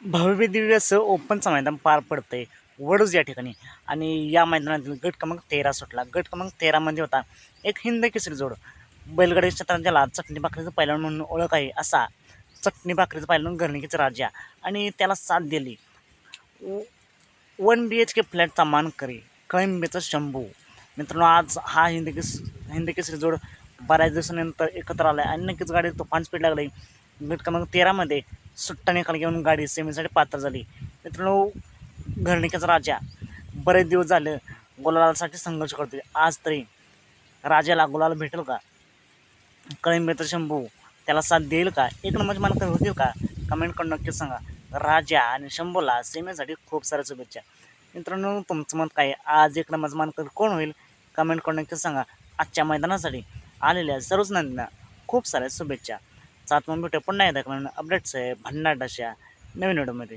भव्य दिव्य असं ओपनचं मैदान पार पडतंय वडूज या ठिकाणी आणि या मैदानातील गट क्रमांक 13 सुटला. गट क्रमांक 13 मध्ये होता एक हिंद केसरी जोड. बैलगाडी क्षेत्रात ज्याला चटणी भाकरीचं पैलवान म्हणून ओळख आहे असा चटणी भाकरीचं पैलवान घरणिकीचा राजा आणि त्याला साथ दिली 1 BHK फ्लॅटचा मानकरी कळंबेचा शंभू. मित्रांनो, आज हा हिंद केसरी जोड बऱ्याच दिवसानंतर एकत्र आला आहे आणि नक्कीच गाडी तुफान स्पीड लागली. गट क्रमांक 13मध्ये सुट्टा निकाल घेऊन गाडी सेमीसाठी पात्र झाली. मित्रांनो, घरणिकेचा राजा बरेच दिवस झाले गुलालासाठी संघर्ष करतोय. आज तरी राजाला गुलाल भेटेल का? कळंबेचा शंभू त्याला साथ देईल का? एक नंबरचे मानकरी होतील का? कमेंट करून नक्कीच सांगा. राजा आणि शंभूला सेमीसाठी खूप साऱ्या शुभेच्छा. मित्रांनो, तुमचं मत काय? आज एक नंबरचा मानकरी कोण होईल? कमेंट करून नक्कीच सांगा. आजच्या मैदानासाठी आलेल्या सर्वच नंदींना खूप साऱ्या शुभेच्छा. सात मग भेटू पुन्हा एकदा अपडेट्स आहे भन्नाट अशा नवीन व्हिडिओमध्ये.